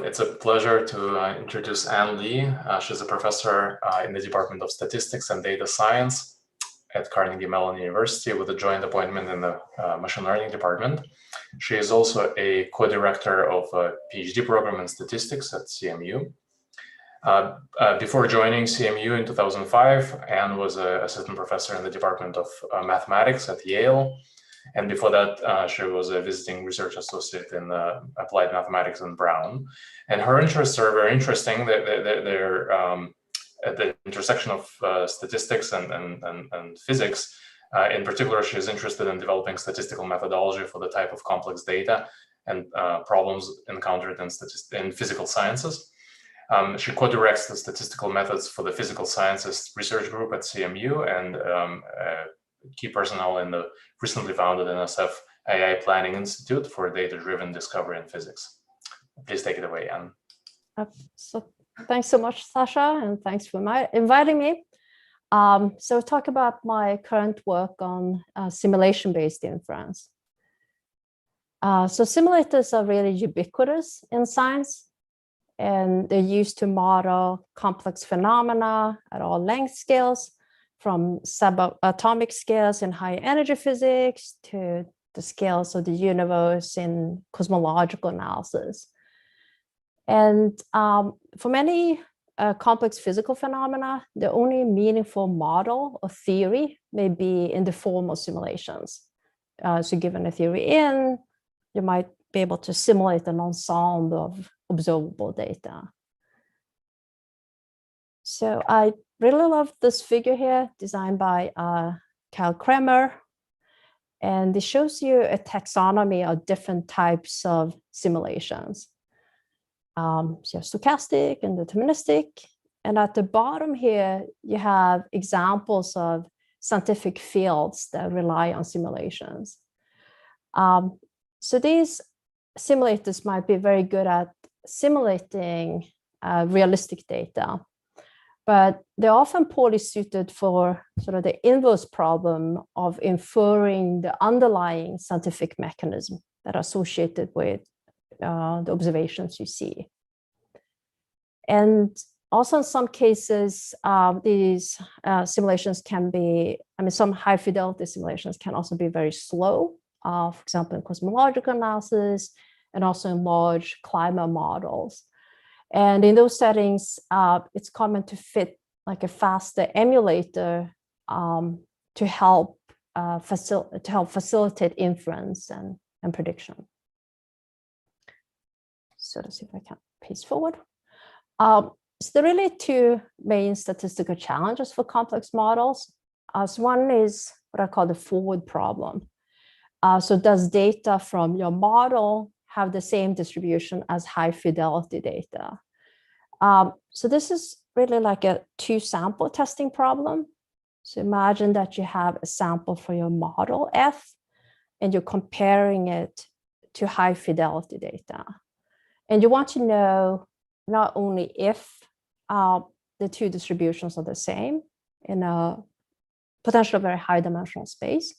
It's a pleasure to introduce Ann Lee. She's a professor in the Department of Statistics and Data Science at Carnegie Mellon University with a joint appointment in the Machine Learning Department. She is also a co-director of a PhD program in statistics at CMU. Before joining CMU in 2005, Ann was an assistant professor in the Department of Mathematics at Yale. And before that, she was a visiting research associate in applied mathematics in Brown. And her interests are very interesting. They're at the intersection of statistics and physics. In particular, she's interested in developing statistical methodology for the type of complex data and problems encountered in physical sciences. She co-directs the statistical methods for the physical sciences research group at CMU and key personnel in the recently founded NSF AI Planning Institute for Data-Driven Discovery in Physics. Please take it away, Ann. So thanks so much, Sasha, and thanks for inviting me. So talk about my current work on simulation-based inference. So simulators are really ubiquitous in science, and they're used to model complex phenomena at all length scales, from subatomic scales in high energy physics to the scales of the universe in cosmological analysis. And for many complex physical phenomena, the only meaningful model or theory may be in the form of simulations. So given a theory in, you might be able to simulate an ensemble of observable data. So I really love this figure here, designed by Kyle Kremer. And it shows you a taxonomy of different types of simulations. So you have stochastic and deterministic. And at the bottom here, you have examples of scientific fields that rely on simulations. So these simulators might be very good at simulating realistic data, but they're often poorly suited for sort of the inverse problem of inferring the underlying scientific mechanism that are associated with the observations you see. And also in some cases, these simulations can be, some high fidelity simulations can also be very slow, for example, in cosmological analysis and also in large climate models. And in those settings, it's common to fit like a faster emulator to help facilitate inference and prediction. So let's see if I can paste forward. So there are really two main statistical challenges for complex models. So one is what I call the forward problem. So does data from your model have the same distribution as high fidelity data? So this is really like a two-sample testing problem. So imagine that you have a sample for your model F, and you're comparing it to high fidelity data. And you want to know not only if the two distributions are the same in a potentially very high dimensional space,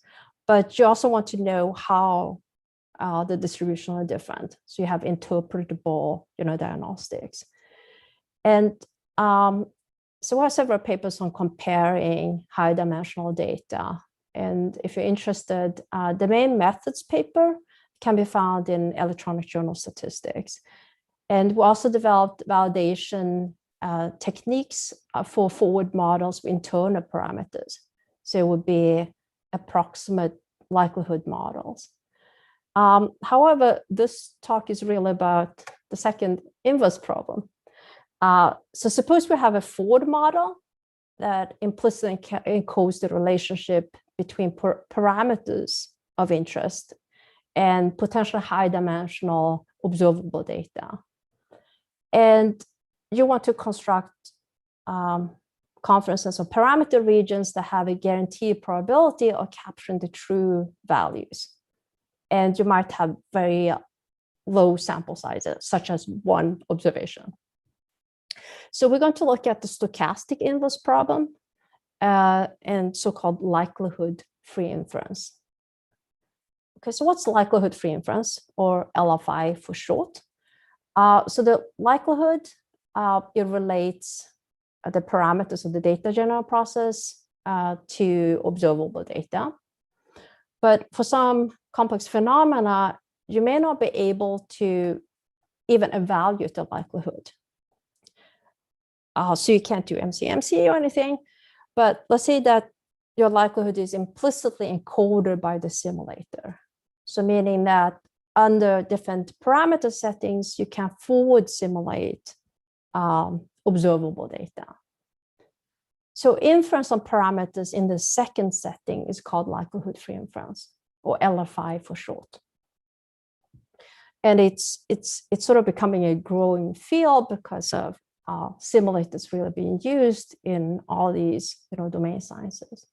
but you also want to know how the distribution are different. So you have interpretable, diagnostics. And so we have several papers on comparing high dimensional data. And if you're interested, the main methods paper can be found in Electronic Journal Statistics. And we also developed validation techniques for forward models with internal parameters. So it would be approximate likelihood models. However, this talk is really about the second inverse problem. So suppose we have a forward model that implicitly encodes the relationship between parameters of interest and potential high dimensional observable data. And you want to construct conferences or parameter regions that have a guaranteed probability of capturing the true values. And you might have very low sample sizes, such as one observation. So we're going to look at the stochastic inverse problem and so-called likelihood-free inference. Okay, so what's likelihood-free inference, or LFI for short? So the likelihood, it relates the parameters of the data general process to observable data. But for some complex phenomena, you may not be able to even evaluate the likelihood. So you can't do MCMC or anything, but let's say that your likelihood is implicitly encoded by the simulator. So meaning that under different parameter settings, you can forward simulate observable data. So inference on parameters in the second setting is called likelihood-free inference, or LFI for short. And it's sort of becoming a growing field because of simulators really being used in all these domain sciences.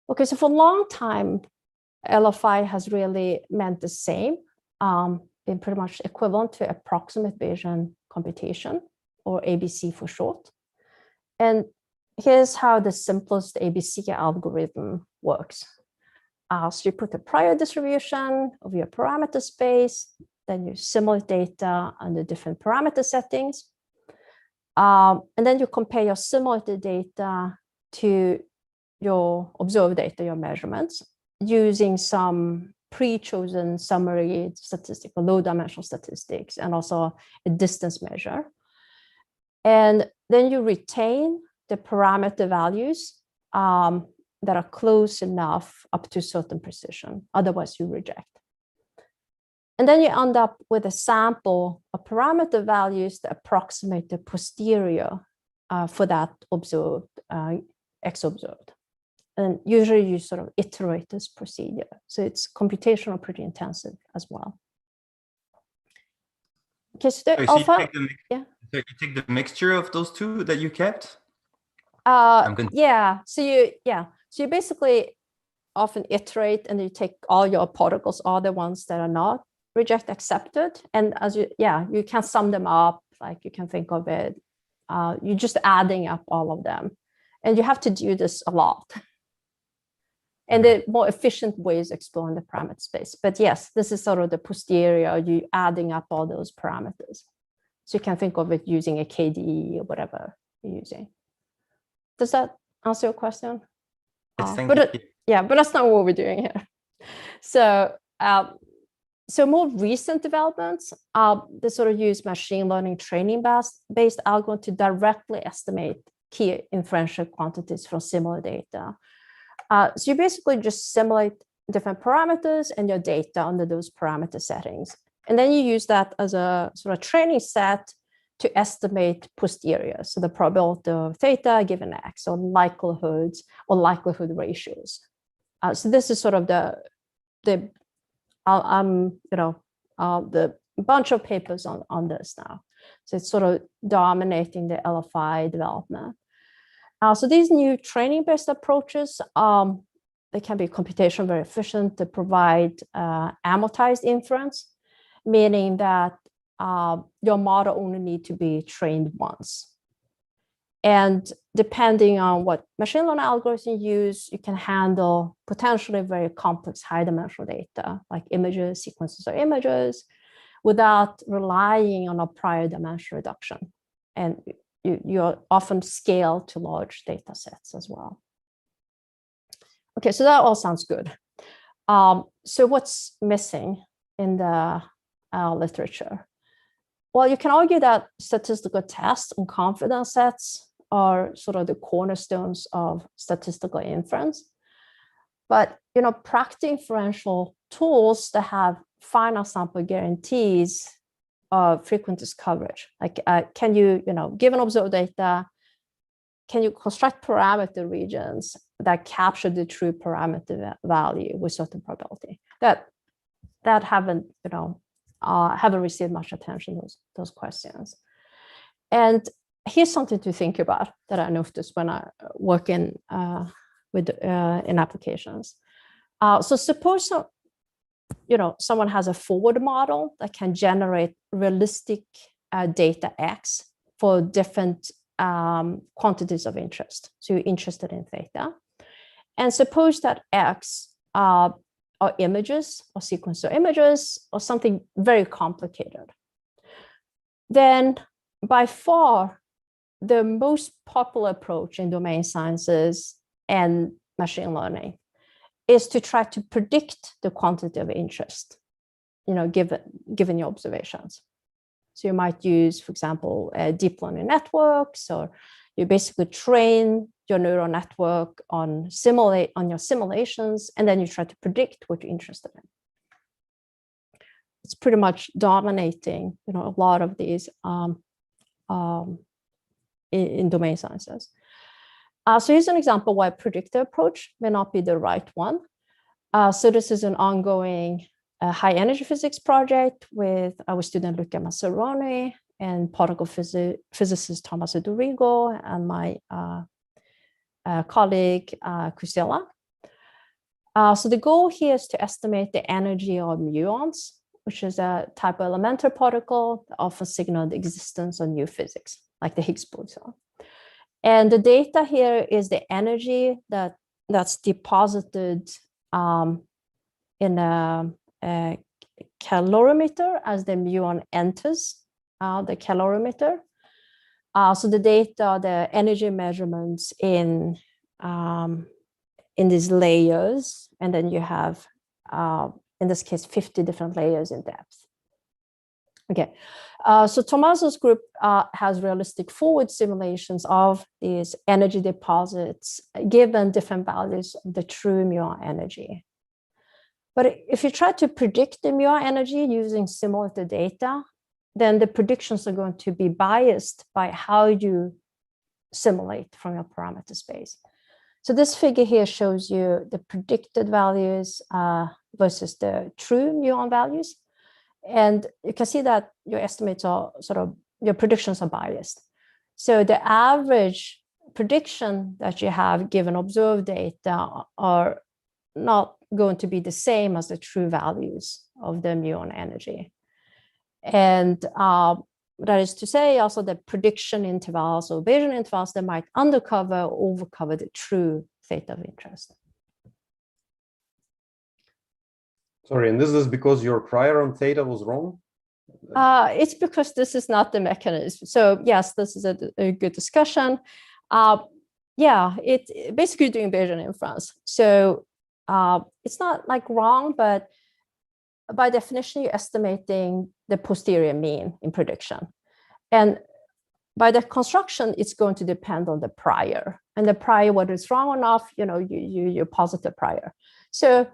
Okay, so for a long time, LFI has really meant the same, been pretty much equivalent to approximate Bayesian computation, or ABC for short. And here's how the simplest ABC algorithm works. So you put a prior distribution of your parameter space, then you simulate data under different parameter settings. And then you compare your simulated data to your observed data, your measurements, using some pre-chosen summary statistical low-dimensional statistics and also a distance measure. And then you retain the parameter values that are close enough up to certain precision. Otherwise, you reject. And then you end up with a sample of parameter values that approximate the posterior for that observed, X observed. And usually you sort of iterate this procedure. So it's computational pretty intensive as well. Okay, so the alpha, so you take the mixture of those two that you kept? Yeah, so you basically often iterate and you take all your particles, all the ones that are not reject accepted. And as you can sum them up, like you can think of it, you're just adding up all of them. And you have to do this a lot. And the more efficient way is exploring the parameter space. But yes, this is sort of the posterior, you adding up all those parameters. So you can think of it using a KDE or whatever you're using. Does that answer your question? Yes, thank you. Yeah, but that's not what we're doing here. So, so more recent developments, they sort of use machine learning training-based algorithm to directly estimate key inferential quantities from similar data. So you basically just simulate different parameters and your data under those parameter settings. And then you use that as a sort of training set to estimate posterior. So the probability of theta given X, or likelihoods or likelihood ratios. So this is sort of the bunch of papers on this now. So it's sort of dominating the LFI development. So these new training-based approaches, they can be computation very efficient to provide amortized inference, meaning that your model only need to be trained once. And depending on what machine learning algorithm you use, you can handle potentially very complex high-dimensional data, like images, sequences of images, without relying on a prior dimension reduction. And you often scale to large data sets as well. Okay, so that all sounds good. So what's missing in the literature? Well, you can argue that statistical tests and confidence sets are sort of the cornerstones of statistical inference. But practical inferential tools that have finite sample guarantees of frequentist coverage, like can you, given observed data, can you construct parameter regions that capture the true parameter value with certain probability? That haven't received much attention, those questions. And here's something to think about that I noticed when I work in applications. So suppose someone has a forward model that can generate realistic data X for different quantities of interest. So you're interested in theta. And suppose that X are images or sequence of images or something very complicated. then by far, the most popular approach in domain sciences and machine learning is to try to predict the quantity of interest, given your observations. So you might use, for example, deep learning networks, or you basically train your neural network on your simulations, and then you try to predict what you're interested in. It's pretty much dominating, a lot of these in domain sciences. So here's an example why predictive approach may not be the right one. So this is an ongoing high energy physics project with our student Luca Masserano and particle physicist Thomas Dorigo and my colleague Kuusela. So the goal here is to estimate the energy of muons, which is a type of elementary particle that often signal the existence of new physics, like the Higgs boson. And the data here is the energy that's deposited in a calorimeter as the muon enters the calorimeter. So the data, the energy measurements in these layers, and then you have, in this case, 50 different layers in depth. Okay, so Tommaso's group has realistic forward simulations of these energy deposits given different values of the true muon energy. But if you try to predict the muon energy using simulated data, then the predictions are going to be biased by how you simulate from your parameter space. So this figure here shows you the predicted values versus the true muon values. And you can see that your estimates are your predictions are biased. So the average prediction that you have given observed data are not going to be the same as the true values of the muon energy. And that is to say also that prediction intervals or Bayesian intervals that might undercover or overcover the true theta of interest. Sorry, and this is because your prior on theta was wrong? It's because this is not the mechanism. So yes, this is a good discussion. Yeah, it's basically doing Bayesian inference. So it's not like wrong, but by definition, you're estimating the posterior mean in prediction. And by the construction, it's going to depend on the prior. And the prior, whether it's wrong enough, you posit prior. So,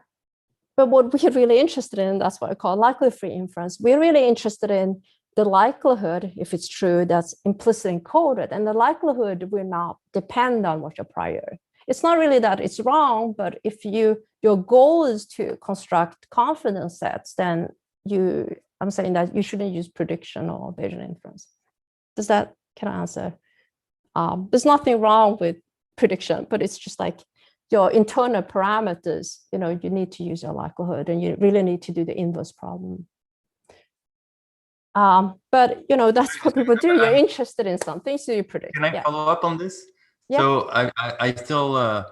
but what we're really interested in, that's what I call likelihood-free inference. We're really interested in the likelihood, if it's true, that's implicitly encoded. And the likelihood will not depend on what your prior. It's not really that it's wrong, but if your goal is to construct confidence sets, then I'm saying that you shouldn't use prediction or Bayesian inference. Does that kind of answer? There's nothing wrong with prediction, but it's just like your internal parameters, you need to use your likelihood, and you really need to do the inverse problem. But that's what people do. You're interested in something, so you predict. Can I follow up on this? Yeah. So I still,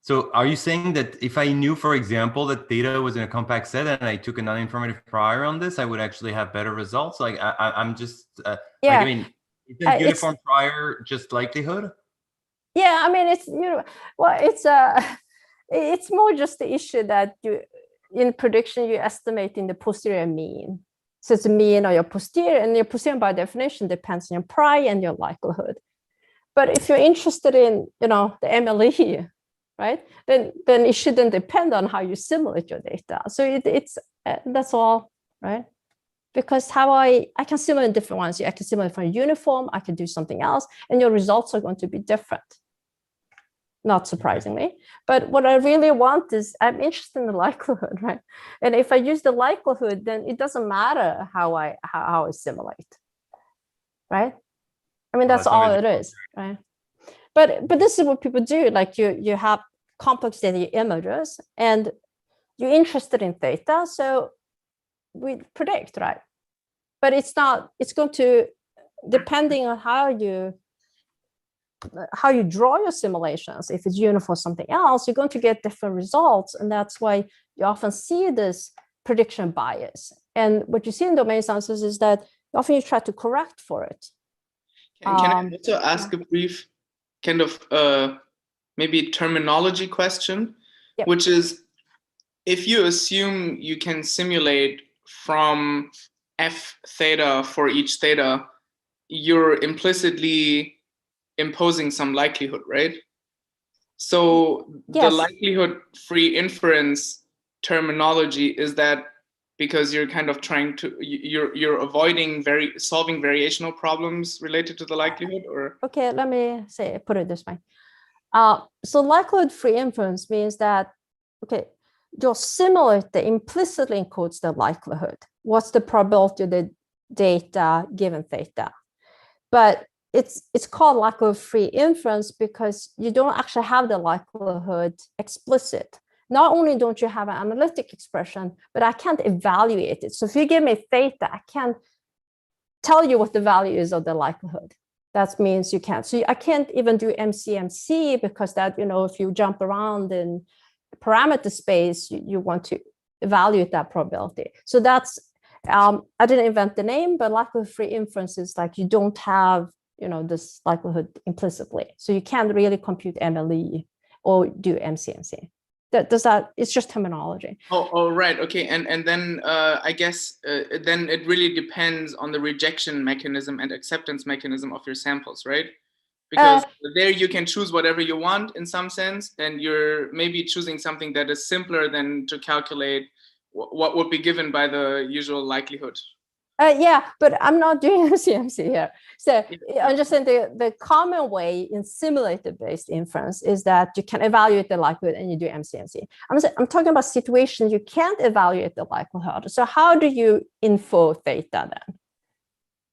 so are you saying that if I knew, for example, that data was in a compact set and I took a non-informative prior on this, I would actually have better results? Like I'm just, yeah. Like, I mean, is uniform prior just likelihood? Yeah, I mean, it's, well, it's more just the issue that in prediction, you're estimating the posterior mean. So it's a mean or your posterior, and your posterior by definition depends on your prior and your likelihood. But if you're interested in, the MLE, right, then it shouldn't depend on how you simulate your data. So it's that's all, right? Because how I can simulate different ones. I can simulate from uniform, I can do something else, and your results are going to be different. Not surprisingly. But what I really want is, I'm interested in the likelihood, right? And if I use the likelihood, then it doesn't matter how I simulate, right? I mean, that's all it is, right? But this is what people do. Like you have complex data images, and you're interested in theta, so we predict, right? But it's going to, depending on how you draw your simulations, if it's uniform or something else, you're going to get different results. And that's why you often see this prediction bias. And what you see in domain sciences is that Often you try to correct for it. Can I also ask a brief kind of maybe terminology question, Yep. which is, if you assume you can simulate from f theta for each theta, you're implicitly imposing some likelihood, right? So Yes. the likelihood-free inference terminology, is that because you're kind of trying to, you're avoiding solving variational problems related to the likelihood, or? Okay, let me put it this way. So likelihood-free inference means that, okay, your simulator implicitly encodes the likelihood. What's the probability of the data given theta? But it's called likelihood-free inference because you don't actually have the likelihood explicit. Not only don't you have an analytic expression, but I can't evaluate it. So if you give me theta, I can't tell you what the value is of the likelihood. That means you can't. So I can't even do MCMC because that, if you jump around in parameter space, you want to evaluate that probability. So that's, I didn't invent the name, but likelihood-free inference is like you don't have, this likelihood implicitly. So you can't really compute MLE or do MCMC. It's just terminology. Oh, right. Okay. And then I guess then it really depends on the rejection mechanism and acceptance mechanism of your samples, right? Because there you can choose whatever you want in some sense, and you're maybe choosing something that is simpler than to calculate what would be given by the usual likelihood. Yeah, but I'm not doing CMC here. So I'm just saying the common way in simulator-based inference is that you can evaluate the likelihood and you do MCMC. I'm talking about situations you can't evaluate the likelihood. So how do you infer theta then?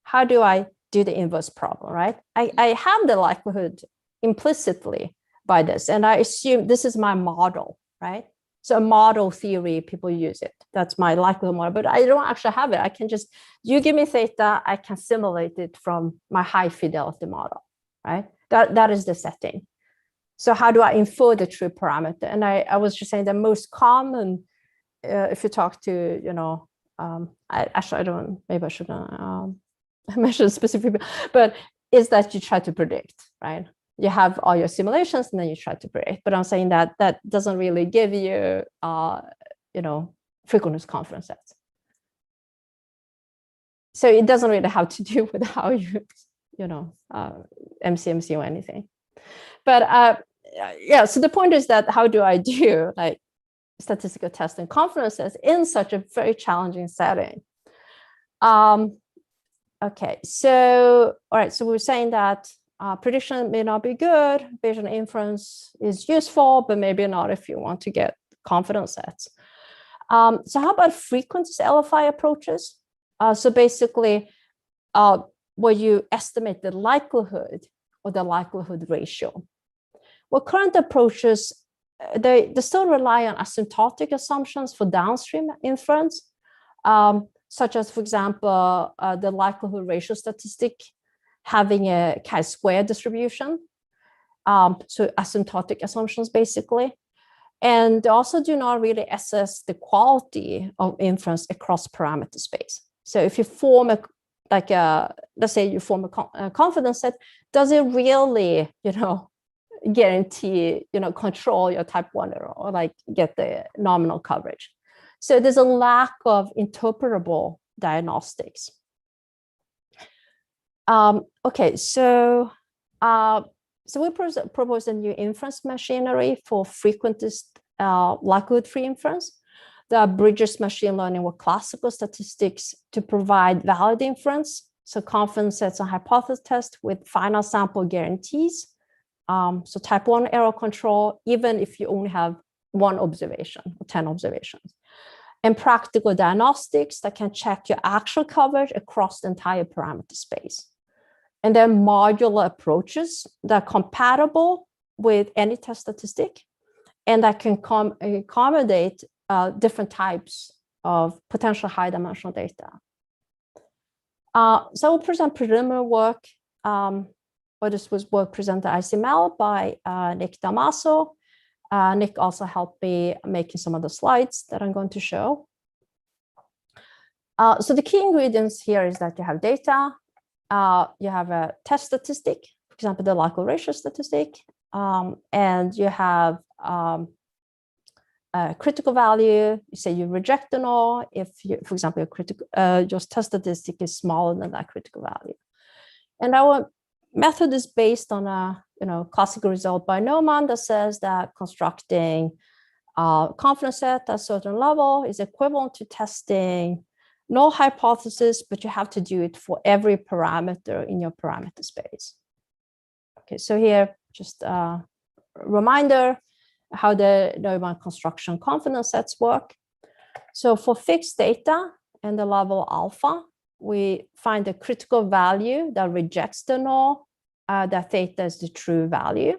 How do I do the inverse problem, right? I have the likelihood implicitly by this, and I assume this is my model, right? So a model theory, people use it. That's my likelihood model, but I don't actually have it. I can just, you give me theta, I can simulate it from my high fidelity model, right? That is the setting. So how do I infer the true parameter? And I was just saying the most common, if you talk to, maybe I shouldn't mention specific people, but is that you try to predict, right? You have all your simulations and then you try to predict. But I'm saying that doesn't really give you, frequentist confidence sets. So it doesn't really have to do with how you, MCMC or anything. But yeah, so the point is that how do I do like statistical tests and confidence sets in such a very challenging setting? Okay, so, all right, so we're saying that prediction may not be good, Bayesian inference is useful, but maybe not if you want to get confidence sets. So how about frequentist LFI approaches? So basically, where you estimate the likelihood or the likelihood ratio. Well, current approaches, they still rely on asymptotic assumptions for downstream inference, such as, for example, the likelihood ratio statistic having a chi-square distribution. So asymptotic assumptions, basically. And they also do not really assess the quality of inference across parameter space. So if you form let's say you form a confidence set, does it really, guarantee, control your type 1 error or like get the nominal coverage? So there's a lack of interpretable diagnostics. Okay, so we propose a new inference machinery for frequentist likelihood-free inference that bridges machine learning with classical statistics to provide valid inference, so confidence sets and hypothesis tests with finite sample guarantees. So type 1 error control, even if you only have 1 observation or 10 observations. And practical diagnostics that can check your actual coverage across the entire parameter space. And then modular approaches that are compatible with any test statistic and that can accommodate different types of potential high-dimensional data. So I will present preliminary work, this was work presented at ICML by Nick Damaso. Nick also helped me making some of the slides that I'm going to show. So the key ingredients here is that you have data, you have a test statistic, for example, the likelihood ratio statistic, and you have a critical value. You say you reject the null if, you, for example, your test statistic is smaller than that critical value. And our method is based on a classical result by Neumann that says that constructing confidence set at a certain level is equivalent to testing null hypothesis, but you have to do it for every parameter in your parameter space. Okay, so here, just a reminder how the Neumann construction confidence sets work. So for fixed data and the level alpha, we find a critical value that rejects the null, that theta is the true value.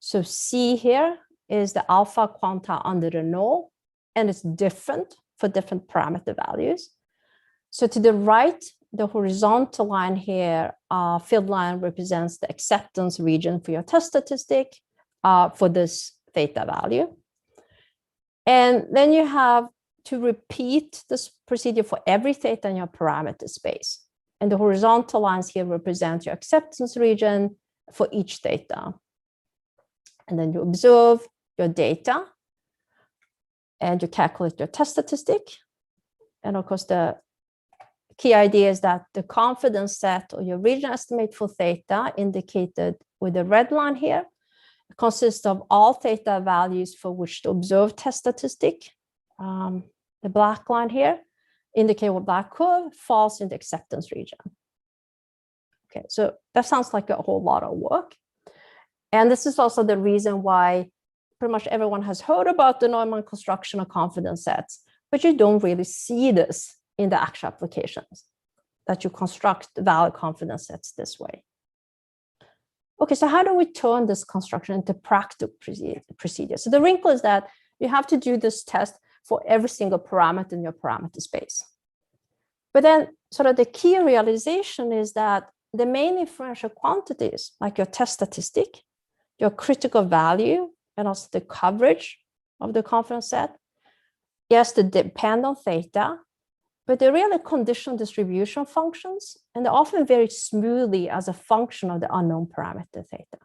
So C here is the alpha quanta under the null, and it's different for different parameter values. So to the right, the horizontal line here, field line represents the acceptance region for your test statistic for this theta value. And then you have to repeat this procedure for every theta in your parameter space. And the horizontal lines here represent your acceptance region for each theta. And then you observe your data and you calculate your test statistic. And of course, the key idea is that the confidence set or your region estimate for theta, indicated with the red line here, consists of all theta values for which the observed test statistic, the black line here, indicate what black curve falls in the acceptance region. Okay, so that sounds like a whole lot of work. And this is also the reason why pretty much everyone has heard about the Neumann construction of confidence sets, but you don't really see this in the actual applications, that you construct valid confidence sets this way. Okay, so how do we turn this construction into practical procedure? So the wrinkle is that you have to do this test for every single parameter in your parameter space. But then sort of the key realization is that the main inferential quantities, like your test statistic, your critical value, and also the coverage of the confidence set, yes, they depend on theta, but they're really conditional distribution functions, and they're often very smoothly as a function of the unknown parameter theta.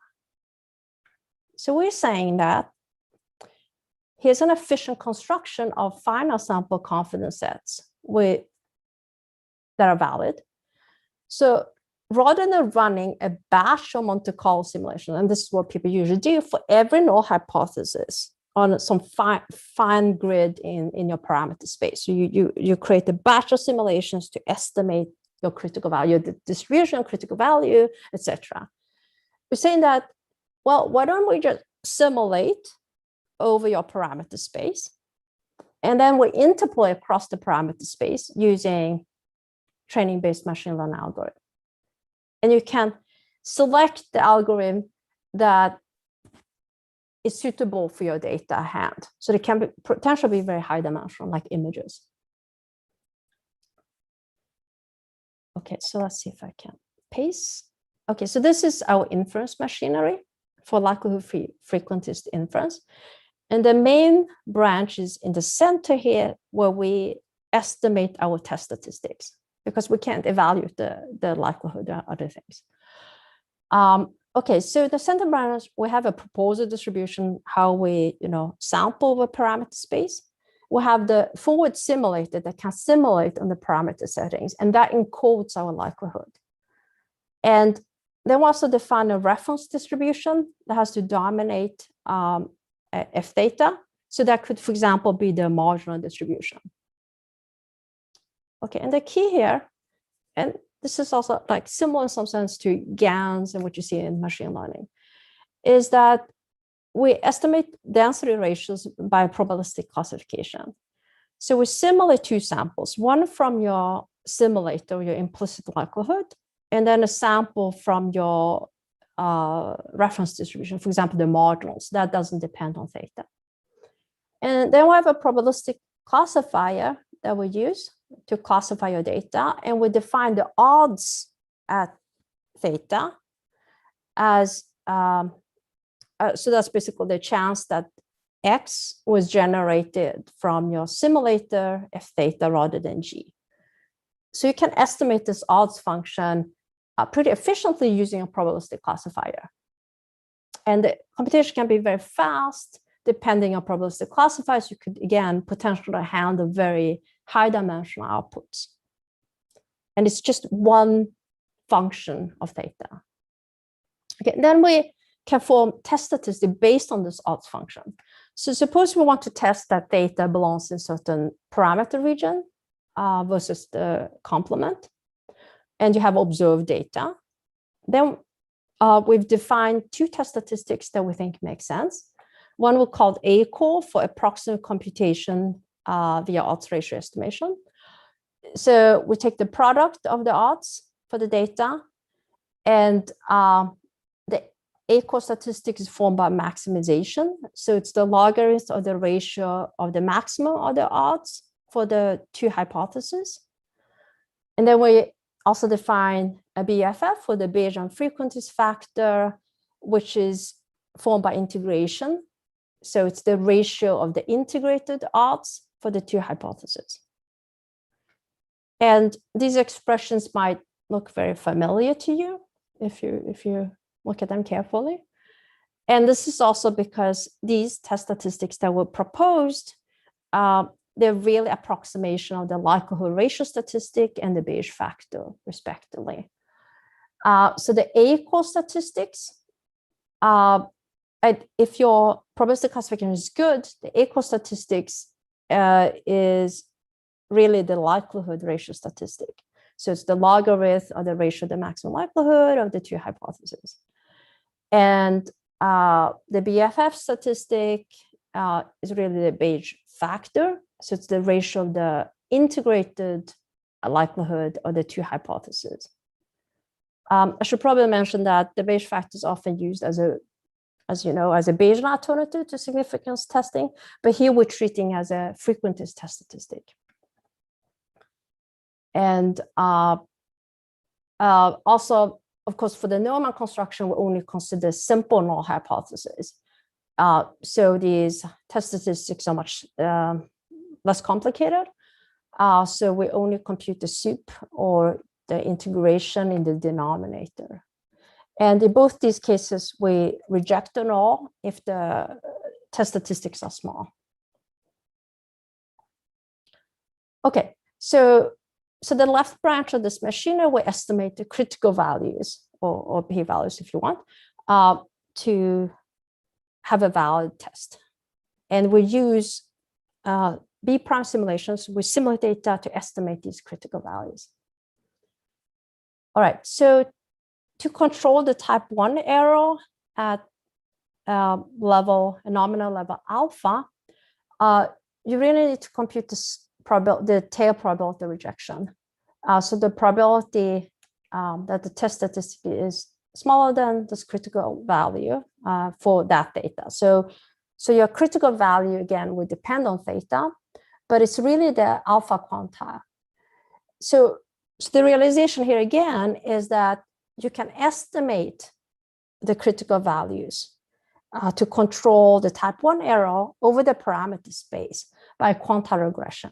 So we're saying that here's an efficient construction of finite sample confidence sets that are valid. So rather than running a batch of Monte Carlo simulation, and this is what people usually do for every null hypothesis on some fine grid in your parameter space. So you create a batch of simulations to estimate your critical value, the distribution of critical value, etc. We're saying that, well, why don't we just simulate over your parameter space, and then we interpolate across the parameter space using training-based machine learning algorithm. And you can select the algorithm that is suitable for your data at hand. So they can potentially be very high dimensional, like images. Okay, so let's see if I can paste. Okay, so this is our inference machinery for likelihood frequentist inference. And the main branch is in the center here, where we estimate our test statistics, because we can't evaluate the likelihood or other things. Okay, so the center branch, we have a proposal distribution, how we sample the parameter space. We have the forward simulator that can simulate on the parameter settings, and that encodes our likelihood. And then we also define a reference distribution that has to dominate F theta. So that could, for example, be the marginal distribution. Okay, and the key here, and this is also like similar in some sense to GANs and what you see in machine learning, is that we estimate density ratios by probabilistic classification. So we simulate two samples, one from your simulator, your implicit likelihood, and then a sample from your reference distribution, for example, the marginals. That doesn't depend on theta. And then we have a probabilistic classifier that we use to classify your data, and we define the odds at theta as, so that's basically the chance that X was generated from your simulator F theta rather than G. So you can estimate this odds function pretty efficiently using a probabilistic classifier. And the computation can be very fast. Depending on probabilistic classifiers, you could, again, potentially handle very high dimensional outputs. And it's just one function of theta. Okay, then we can form test statistics based on this odds function. So suppose we want to test that theta belongs in certain parameter region versus the complement, and you have observed data. Then we've defined two test statistics that we think make sense. One we called ACORE for approximate computation via odds ratio estimation. So we take the product of the odds for the data, and the ACORE statistic is formed by maximization. So it's the logarithm of the ratio of the maximum of the odds for the two hypotheses. And then we also define a BFF for the Bayesian frequentist factor, which is formed by integration. So it's the ratio of the integrated odds for the two hypotheses. And these expressions might look very familiar to you if you look at them carefully. And this is also because these test statistics that were proposed, they're really approximation of the likelihood ratio statistic and the Bayes factor, respectively. So the ACORE statistics, if your probabilistic classification is good, the ACORE statistics is really the likelihood ratio statistic. So it's the logarithm of the ratio of the maximum likelihood of the two hypotheses. And the BFF statistic is really the Bayes factor. So it's the ratio of the integrated likelihood of the two hypotheses. I should probably mention that the Bayes factor is often used as a Bayesian alternative to significance testing, but here we're treating as a frequentist test statistic. And also, of course, for the Neumann construction, we only consider simple null hypotheses. So these test statistics are much less complicated. So we only compute the sup or the integration in the denominator. And in both these cases, we reject the null if the test statistics are small. Okay, so the left branch of this machine, we estimate the critical values or p-values if you want to have a valid test. And we use B prime simulations with simulate data to estimate these critical values. All right, so to control the type 1 error at nominal level alpha, you really need to compute the tail probability rejection. So the probability that the test statistic is smaller than this critical value for that data. So your critical value, again, would depend on theta, but it's really the alpha quantile. So the realization here again is that you can estimate the critical values to control the type 1 error over the parameter space by quantile regression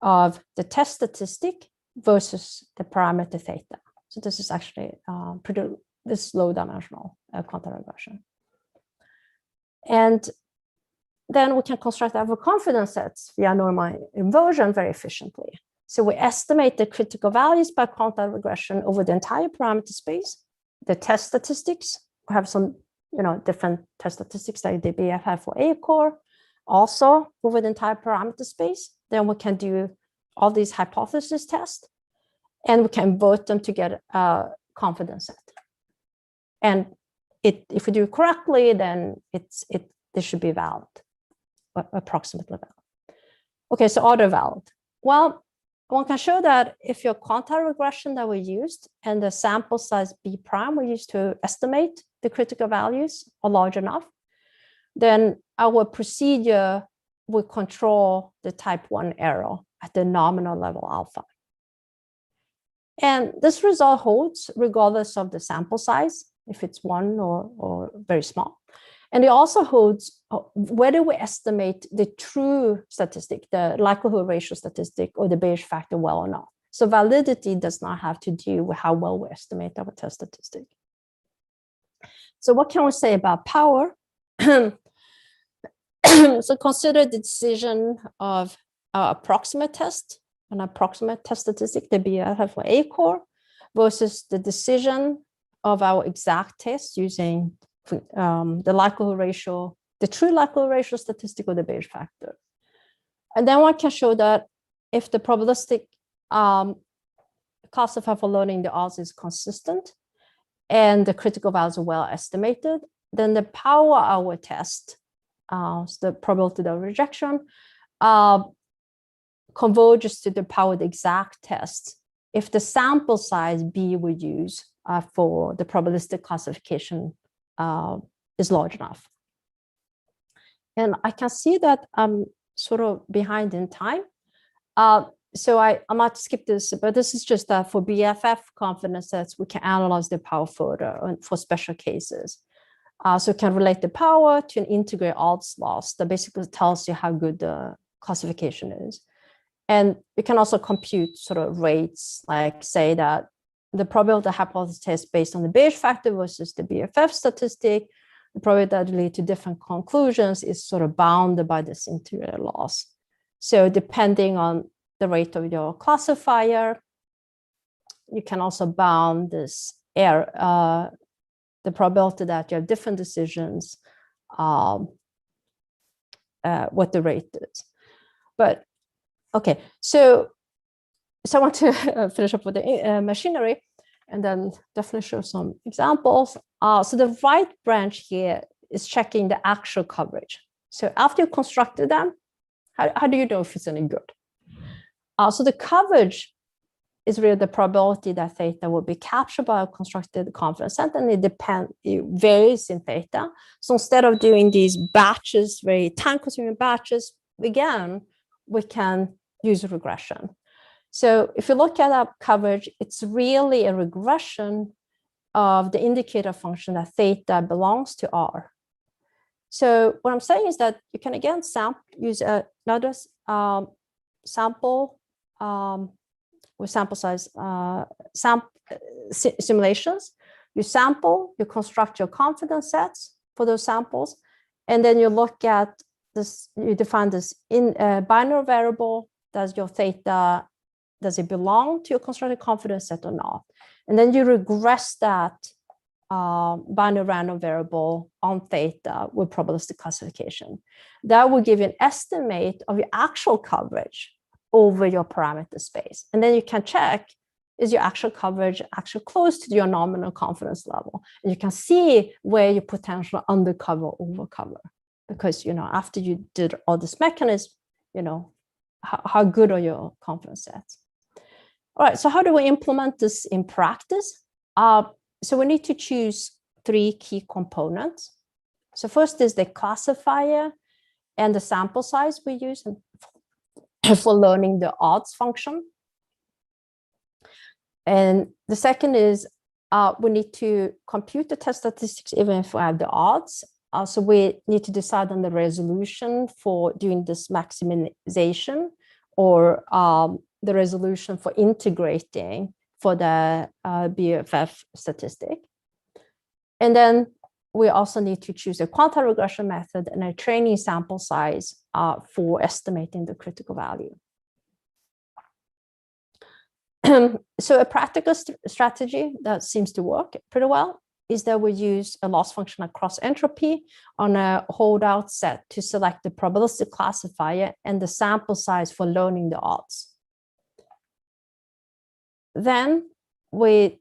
of the test statistic versus the parameter theta. So this is actually this low dimensional quantile regression. And then we can construct our confidence sets via normal inversion very efficiently. So we estimate the critical values by quantile regression over the entire parameter space. The test statistics, we have some different test statistics like the BFF for ACORE, also over the entire parameter space. Then we can do all these hypothesis tests, and we can invert them to get a confidence set. And if we do it correctly, then this should be valid, approximately valid. Okay, so are they valid? Well, one can show that if your quantile regression that we used and the sample size B prime we used to estimate the critical values are large enough, then our procedure will control the type 1 error at the nominal level alpha. And this result holds regardless of the sample size, if it's 1 or very small. And it also holds whether we estimate the true statistic, the likelihood ratio statistic or the Bayes factor well or not. So validity does not have to do with how well we estimate our test statistic. So what can we say about power? So consider the decision of our approximate test, an approximate test statistic, the BFF for ACORE, versus the decision of our exact test using the likelihood ratio, the true likelihood ratio statistic or the Bayes factor. And then one can show that if the probabilistic classifier for learning the odds is consistent and the critical values are well estimated, then the power of our test, so the probability of rejection, converges to the power of the exact test if the sample size B we use for the probabilistic classification is large enough. And I can see that I'm sort of behind in time. So I might skip this, but this is just that for BFF confidence sets, we can analyze the power further for special cases. So it can relate the power to an integrated odds loss that basically tells you how good the classification is. And you can also compute sort of rates, like say that the probability of the hypothesis test based on the Bayes factor versus the BFF statistic, the probability that lead to different conclusions is sort of bounded by this integrated loss. So depending on the rate of your classifier, you can also bound this error, the probability that you have different decisions, what the rate is. But okay, so I want to finish up with the machinery and then definitely show some examples. So the right branch here is checking the actual coverage. So after you constructed them, how do you know if it's any good? So the coverage is really the probability that theta will be captured by a constructed confidence set, and it varies in theta. So instead of doing these batches, very time-consuming batches, again, we can use a regression. So if you look at that coverage, it's really a regression of the indicator function that theta belongs to R. So what I'm saying is that you can again use another sample with sample size simulations. You sample, you construct your confidence sets for those samples, and then you look at this, you define this in binary variable. Does your theta, does it belong to your constructed confidence set or not? And then you regress that binary random variable on theta with probabilistic classification. That will give you an estimate of your actual coverage over your parameter space. And then you can check, is your actual coverage actually close to your nominal confidence level? And you can see where you potentially undercover, overcover. Because, you know, after you did all this mechanism, you know, how good are your confidence sets? All right, so how do we implement this in practice? So we need to choose 3 key components. So first is the classifier and the sample size we use for learning the odds function. And the second is we need to compute the test statistics even if we have the odds. So we need to decide on the resolution for doing this maximization or the resolution for integrating for the BFF statistic. And then we also need to choose a quantile regression method and a training sample size for estimating the critical value. So a practical strategy that seems to work pretty well is that we use a loss function across entropy on a holdout set to select the probabilistic classifier and the sample size for learning the odds. Then we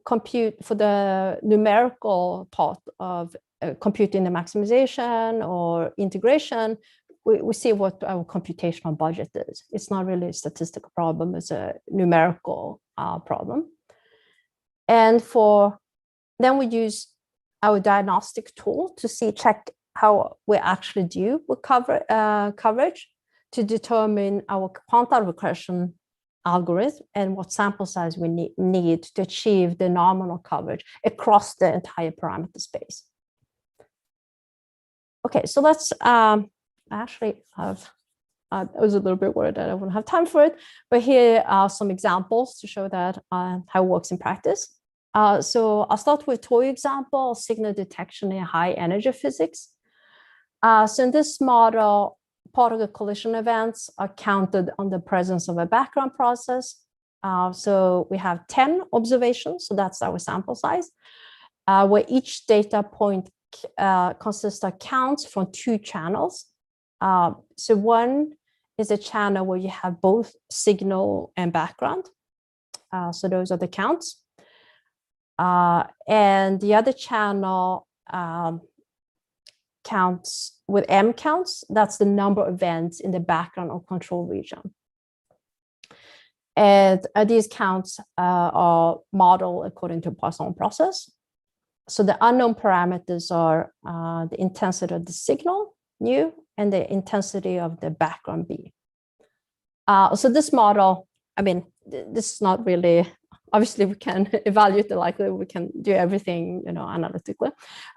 compute for the numerical part of computing the maximization or integration, we see what our computational budget is. It's not really a statistical problem, it's a numerical problem. And then we use our diagnostic tool to check how we actually do with coverage to determine our quantile regression algorithm and what sample size we need to achieve the nominal coverage across the entire parameter space. Okay, so let's actually have I was a little bit worried that I wouldn't have time for it, but here are some examples to show that how it works in practice. So I'll start with toy example, signal detection in high energy physics. So in this model, particle collision events are counted on the presence of a background process. So we have 10 observations, so that's our sample size, where each data point consists of counts from 2 channels. So one is a channel where you have both signal and background. So those are the counts. And the other channel counts with M counts. That's the number of events in the background or control region. And these counts are modeled according to Poisson process. So the unknown parameters are the intensity of the signal, nu, and the intensity of the background, B. So this model, I mean, this is not really, obviously we can evaluate the likelihood, we can do everything, analytically.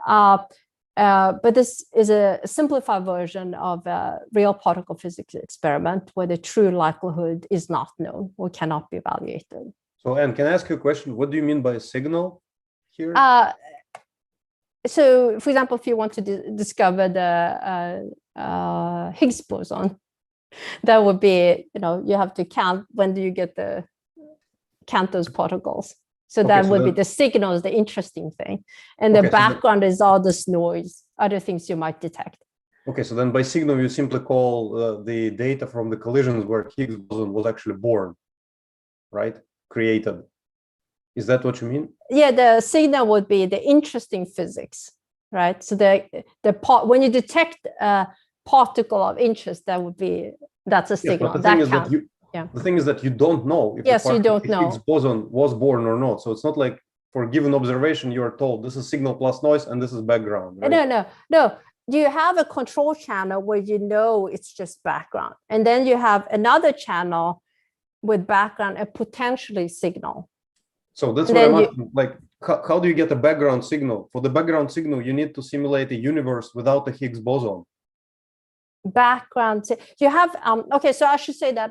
But this is a simplified version of a real particle physics experiment where the true likelihood is not known or cannot be evaluated. So, Anne, can I ask you a question? What do you mean by signal here? So, for example, if you want to discover the Higgs boson, that would be, you have to count when do you count those particles. So Okay, that so would be then- the signal is the interesting thing. And the Okay, so then- background is all this noise, other things you might detect. Okay, so then by signal, you simply call the data from the collisions where Higgs boson was actually born, right? Created. Is that what you mean? Yeah, the signal would be the interesting physics, right? So when you detect a particle of interest, that's a Yes, signal. but the thing is that Yeah. the thing is that you don't know if Yes, the you don't Higgs know. boson was born or not. So it's not like for a given observation, you are told this is signal plus noise and this is background. Right? No. You have a control channel where you know it's just background. And then you have another channel with background and potentially signal. So that's And what I'm then asking. Like, how do you get a background signal? For the background signal, you need to simulate a universe without a Higgs boson. Background, you have, okay, so I should say that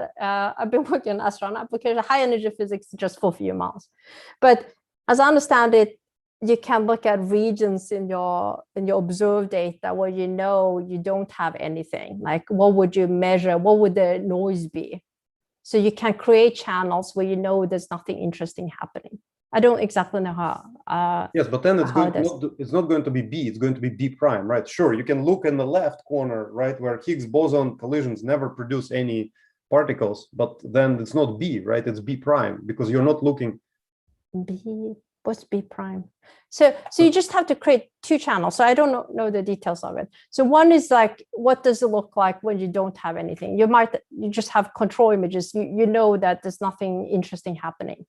I've been working on astronaut application, high energy physics just for a few months. But as I understand it, you can look at regions in your observed data where you don't have anything. Like, what would you measure? What would the noise be? So you can create channels where there's nothing interesting happening. I don't exactly know how. Yes, but then it's not going to be B, it's going to be B prime, right? Sure, you can look in the left corner, right, where Higgs boson collisions never produce any particles, but then it's not B, right? It's B prime because you're not looking. B, what's B prime? So you just have to create 2 channels. So I don't know the details of it. So one is like, what does it look like when you don't have anything? You just have control images. You know that there's nothing interesting happening.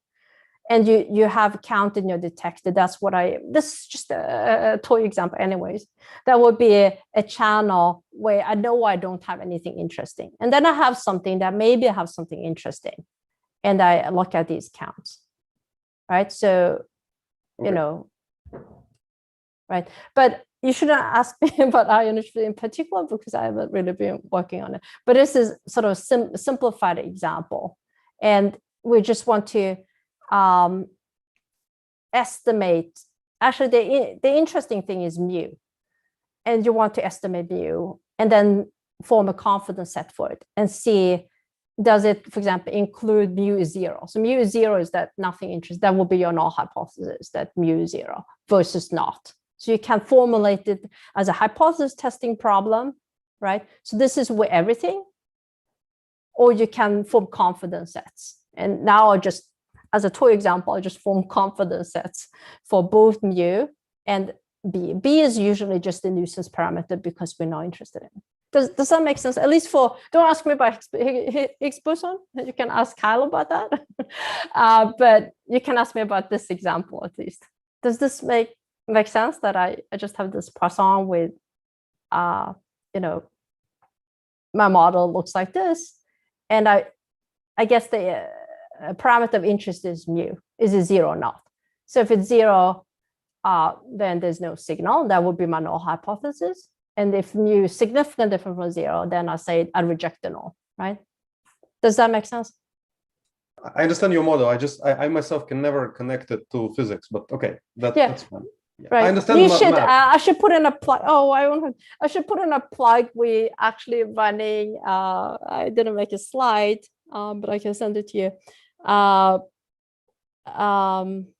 And you have count in your detector. This is just a toy example anyways. That would be a channel where I know I don't have anything interesting. And then I have something that maybe I have something interesting. And I look at these counts, right? So, Okay. right. But you shouldn't ask me about high energy in particular because I haven't really been working on it. But this is sort of simplified example. And we just want to estimate, actually the interesting thing is mu, and you want to estimate mu and then form a confidence set for it and see, does it, for example, include mu is 0? So mu is 0 is that nothing interesting. That will be your null hypothesis, that mu is 0 versus not. So you can formulate it as a hypothesis testing problem, right? So this is with everything, or you can form confidence sets. And now as a toy example, I just form confidence sets for both mu and B. B is usually just a nuisance parameter because we're not interested in. Does that make sense? At least don't ask me about Higgs boson. You can ask Kyle about that. But you can ask me about this example at least. Does this make sense that I just have this Poisson with, my model looks like this. And I guess the parameter of interest is mu. Is it 0 or not? So if it's 0, then there's no signal. That would be my null hypothesis. And if mu is significantly different from 0, then I say I reject the null. right? Does that make sense? I understand your model. I myself can never connect it to physics, but okay, that's fine. Yeah. Right. I understand. You should. I should put in a plug. Oh, I should put in a plug. We actually running. I didn't make a slide, but I can send it to you.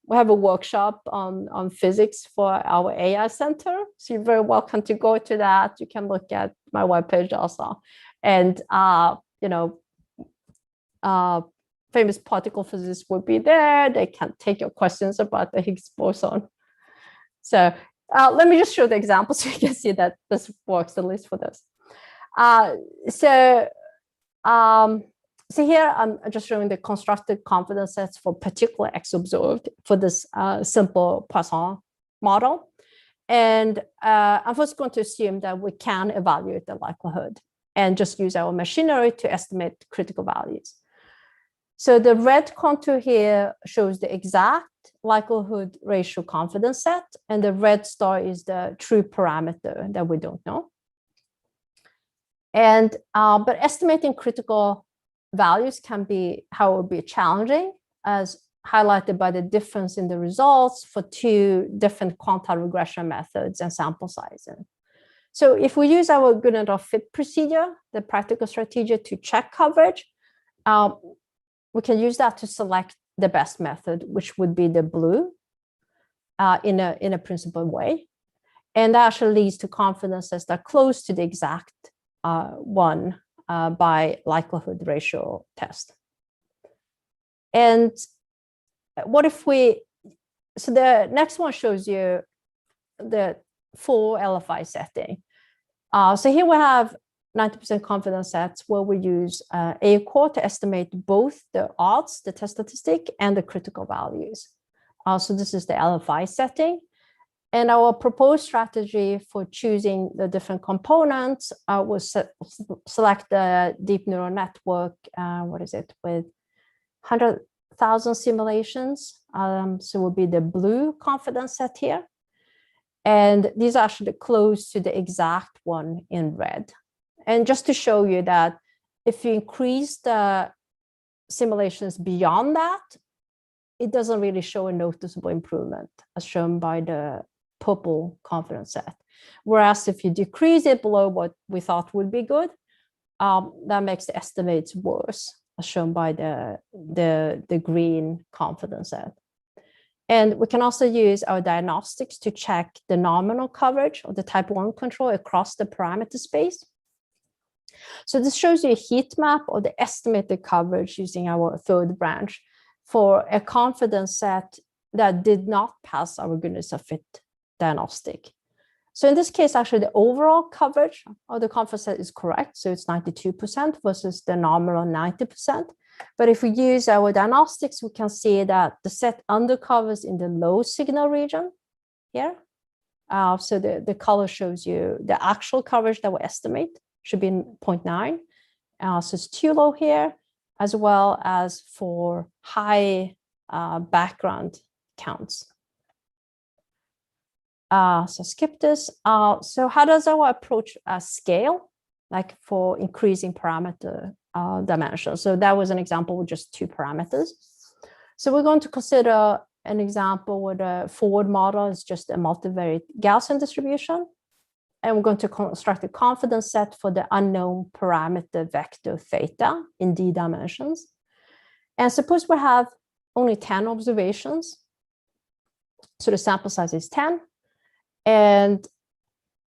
We have a workshop on physics for our AI center, so you're very welcome to go to that. You can look at my webpage also, and famous particle physicists will be there. They can take your questions about the Higgs boson. So let me just show the example so you can see that this works, at least for this. So here I'm just showing the constructed confidence sets for particular X observed for this simple Poisson model. And I'm first going to assume that we can evaluate the likelihood and just use our machinery to estimate critical values. So the red contour here shows the exact likelihood ratio confidence set, and the red star is the true parameter that we don't know. And but estimating critical values can be how it would be challenging, as highlighted by the difference in the results for two different quantile regression methods and sample sizing. So if we use our good enough fit procedure, the practical strategy to check coverage, we can use that to select the best method, which would be the blue in a principled way. And that actually leads to confidences that are close to the exact one by likelihood ratio test. And what if so the next one shows you the full LFI setting. So here we have 90% confidence sets where we use ACORE to estimate both the odds, the test statistic, and the critical values. So this is the LFI setting. And our proposed strategy for choosing the different components was select the deep neural network, with 100,000 simulations. So it will be the blue confidence set here. And these are actually close to the exact one in red. And just to show you that if you increase the simulations beyond that, it doesn't really show a noticeable improvement as shown by the purple confidence set. Whereas if you decrease it below what we thought would be good, that makes the estimates worse as shown by the green confidence set. And we can also use our diagnostics to check the nominal coverage of the type 1 control across the parameter space. So this shows you a heat map of the estimated coverage using our third branch for a confidence set that did not pass our goodness of fit diagnostic. So in this case, actually the overall coverage of the confidence set is correct. So it's 92% versus the nominal 90%. But if we use our diagnostics, we can see that the set undercovers in the low signal region here. So the color shows you the actual coverage that we estimate should be 0.9. So it's too low here, as well as for high background counts. So skip this. So how does our approach scale, like for increasing parameter dimensions? So that was an example with just 2 parameters. So we're going to consider an example where the forward model is just a multivariate Gaussian distribution. And we're going to construct a confidence set for the unknown parameter vector theta in d dimensions. And suppose we have only 10 observations. So the sample size is 10. And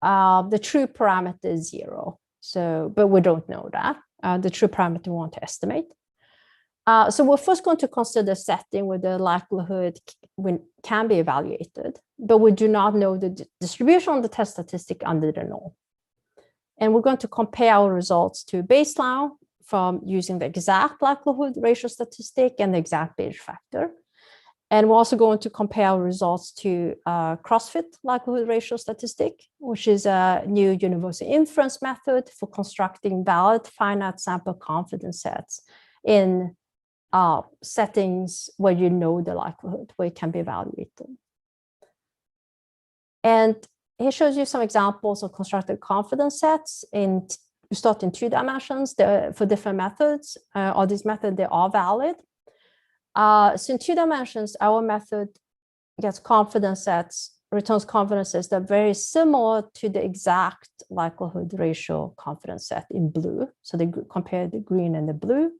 the true parameter is 0. So, but we don't know that. The true parameter we want to estimate. So we're first going to consider a setting where the likelihood can be evaluated, but we do not know the distribution of the test statistic under the norm. And we're going to compare our results to baseline from using the exact likelihood ratio statistic and the exact Bayes factor. And we're also going to compare our results to CrossFit likelihood ratio statistic, which is a new universal inference method for constructing valid finite sample confidence sets in settings where you know the likelihood, where it can be evaluated. And here shows you some examples of constructed confidence sets in you start in 2 dimensions for different methods. All these methods, they are valid. So in 2 dimensions, our method gets confidence sets, returns confidence sets that are very similar to the exact likelihood ratio confidence set in blue. So they compare the green and the blue.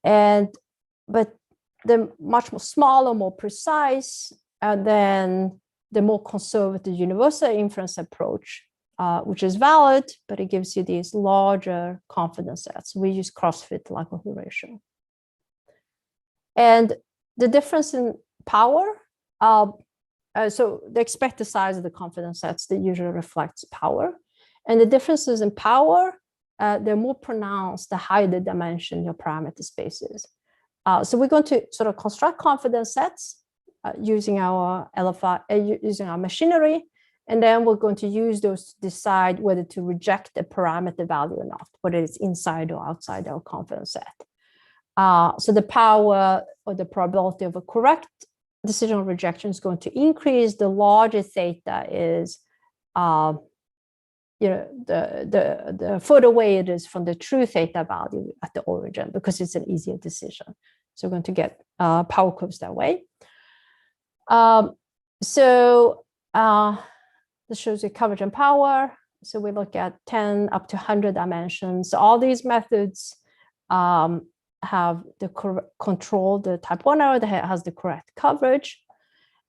But they're much more smaller, more precise, and then the more conservative universal inference approach, which is valid, but it gives you these larger confidence sets. We use CrossFit likelihood ratio. And the difference in power, so the expected size of the confidence sets that usually reflects power. And the differences in power, they're more pronounced the higher the dimension your parameter space is. So we're going to sort of construct confidence sets using our LFI, using our machinery, and then we're going to use those to decide whether to reject a parameter value or not, whether it's inside or outside our confidence set. So the power or the probability of a correct decision of rejection is going to increase the larger theta is, the further away it is from the true theta value at the origin, because it's an easier decision. So we're going to get power curves that way. This shows you coverage and power. So we look at 10 up to 100 dimensions. So all these methods have the control, the type 1 error that has the correct coverage.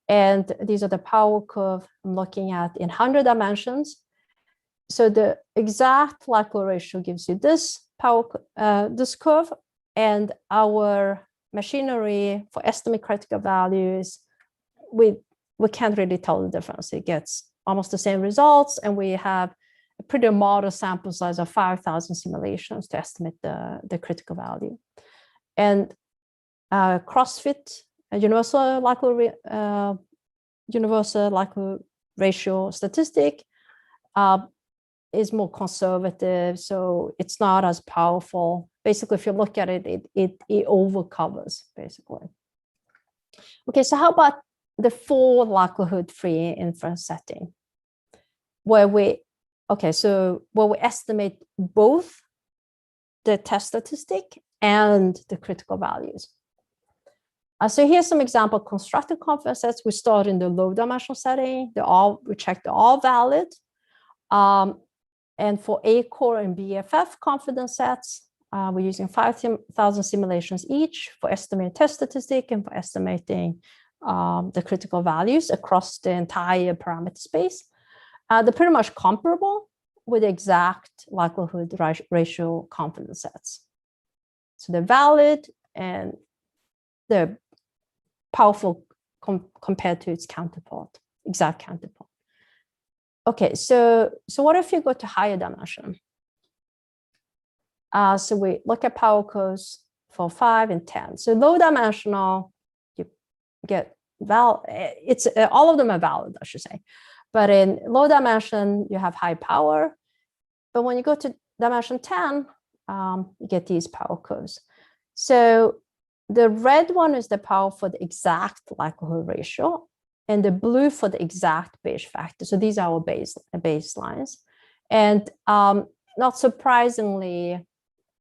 And these are the power curve I'm looking at in 100 dimensions. So the exact likelihood ratio gives you this power, this curve, and our machinery for estimate critical values, we can't really tell the difference. It gets almost the same results, and we have a pretty modest sample size of 5,000 simulations to estimate the critical value. And CrossFit, a universal likelihood ratio statistic, is more conservative, so it's not as powerful. Basically, if you look at it, it overcovers, basically. Okay, so how about the full likelihood-free inference setting, where we estimate both the test statistic and the critical values. So here's some example constructed confidence sets. We start in the low dimensional setting. We check they're all valid. And for ACORE and BFF confidence sets, we're using 5,000 simulations each for estimating test statistic and for estimating the critical values across the entire parameter space. They're pretty much comparable with the exact likelihood ratio confidence sets. So they're valid and they're powerful compared to its counterpart, exact counterpart. Okay, so what if you go to higher dimension? So we look at power curves for 5 and 10. So low dimensional, you get all of them are valid, I should say. But in low dimension, you have high power. But when you go to dimension 10, you get these power curves. So the red one is the power for the exact likelihood ratio, and the blue for the exact Bayes factor. So these are our baselines. And not surprisingly,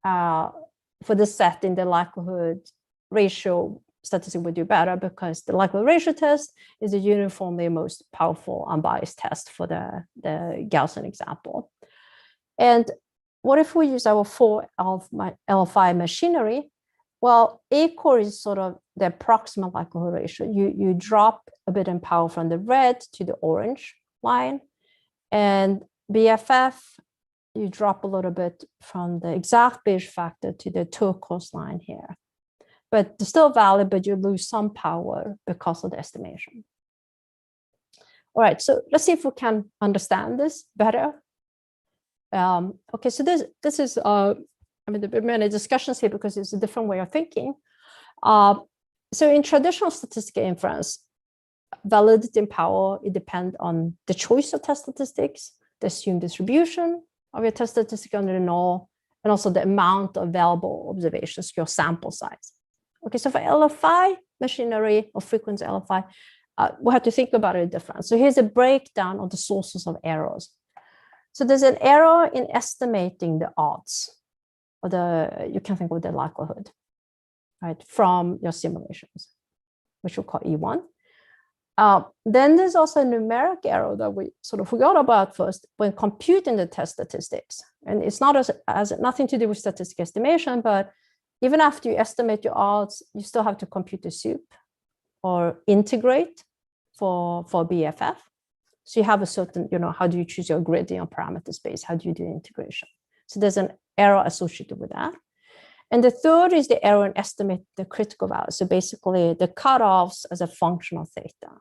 for this setting, the likelihood ratio statistic would do better, because the likelihood ratio test is a uniformly most powerful unbiased test for the Gaussian example. And what if we use our full LFI machinery? Well, ACORE is sort of the approximate likelihood ratio. You drop a bit in power from the red to the orange line, and BFF, you drop a little bit from the exact Bayes factor to the turquoise line here. But they're still valid, but you lose some power because of the estimation. All right, so let's see if we can understand this better. Okay, so this is, there are many discussions here because it's a different way of thinking. So in traditional statistical inference, validity and power, it depends on the choice of test statistics, the assumed distribution of your test statistic under the null, and also the amount of available observations, your sample size. Okay, so for LFI machinery or frequency LFI, we have to think about it different. So here's a breakdown of the sources of errors. So there's an error in estimating the odds, or you can think of the likelihood, right, from your simulations, which we'll call E1. Then there's also a numeric error that we sort of forgot about first when computing the test statistics. And it's not as nothing to do with statistic estimation, but even after you estimate your odds, you still have to compute the soup or integrate for BFF. So you have a certain, how do you choose your gradient parameter space? How do you do integration? So there's an error associated with that. And the third is the error in estimate the critical value. So basically the cutoffs as a function of theta.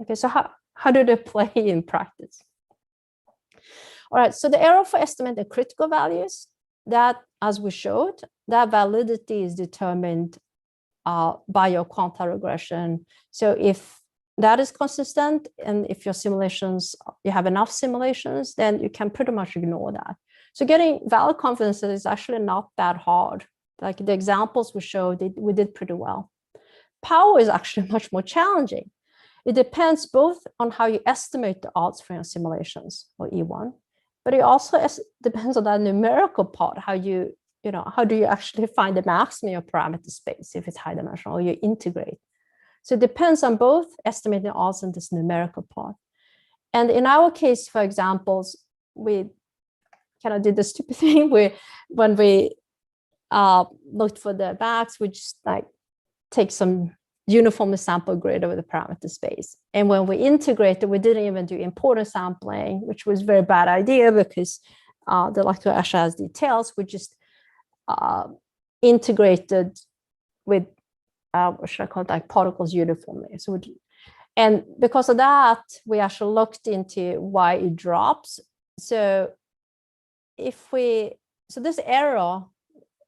Okay, so how do they play in practice? All right, so the error for estimate the critical values, that, as we showed, that validity is determined by your quantile regression. So if that is consistent, and if your simulations, you have enough simulations, then you can pretty much ignore that. So getting valid confidence is actually not that hard. Like the examples we showed, we did pretty well. Power is actually much more challenging. It depends both on how you estimate the odds for your simulations, or E1, but it also depends on that numerical part, how do you actually find the maximum of parameter space if it's high dimensional, or you integrate. So it depends on both estimating odds and this numerical part. And in our case, for examples, we kind of did the stupid thing where when we looked for the max, we just like take some uniformly sample grid over the parameter space. And when we integrated, we didn't even do importance sampling, which was a very bad idea because the likelihood actually has details. We just integrated with, what should I call it, like particles uniformly. So and because of that, we actually looked into why it drops. So this error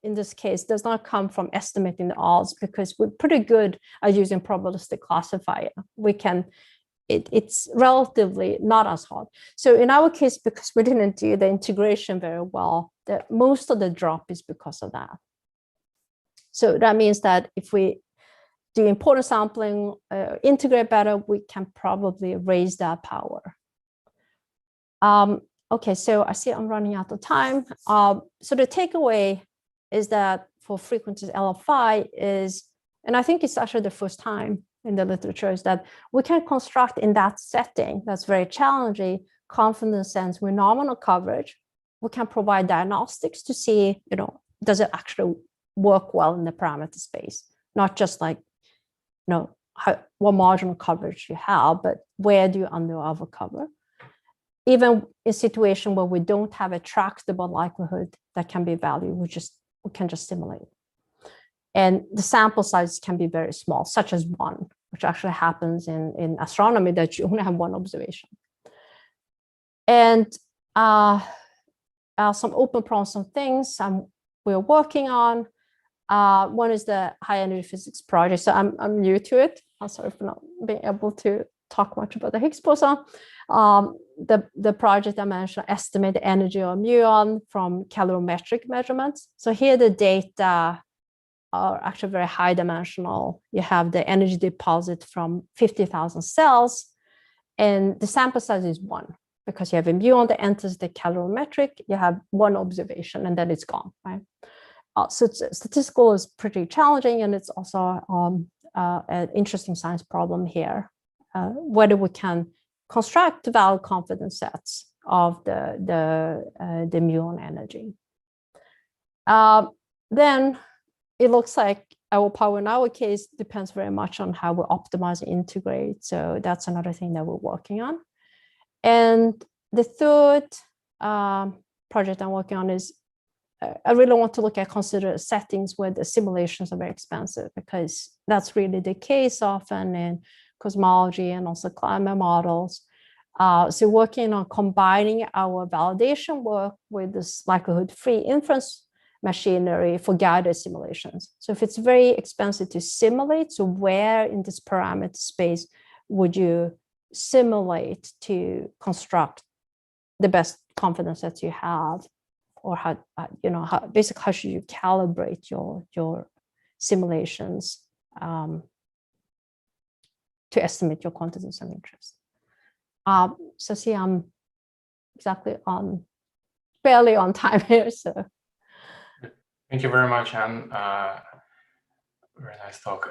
in this case does not come from estimating the odds, because we're pretty good at using probabilistic classifier. It's relatively not as hard. So in our case, because we didn't do the integration very well, most of the drop is because of that. So that means that if we do importance sampling, integrate better, we can probably raise that power. Okay, so I see I'm running out of time. So the takeaway is that for frequentist LFI is, and I think it's actually the first time in the literature, is that we can construct in that setting that's very challenging confidence sense with nominal coverage. We can provide diagnostics to see, does it actually work well in the parameter space? Not just like, what marginal coverage you have, but where do you under or over cover? Even in a situation where we don't have a tractable likelihood that can be valued, we can just simulate. And the sample size can be very small, such as 1, which actually happens in astronomy, that you only have 1 observation. And some open problems, some things we're working on. One is the High Energy Physics project. So I'm new to it. I'm sorry for not being able to talk much about the Higgs boson. The project I mentioned, estimate the energy of a muon from calorimetric measurements. So here the data are actually very high dimensional. You have the energy deposit from 50,000 cells, and the sample size is 1, because you have a muon that enters the calorimetric, you have 1 observation, and then it's gone, right? So statistical is pretty challenging, and it's also an interesting science problem here, whether we can construct valid confidence sets of the muon energy. Then it looks like our power in our case depends very much on how we optimize and integrate. So that's another thing that we're working on. And the third project I'm working on is I really want to consider settings where the simulations are very expensive, because that's really the case often in cosmology and also climate models. So working on combining our validation work with this likelihood-free inference machinery for guided simulations. So if it's very expensive to simulate, so where in this parameter space would you simulate to construct the best confidence that you have? Or how should you calibrate your simulations to estimate your quantities of interest? So see, I'm exactly barely on time here. So thank you very much, Anne. Very nice talk.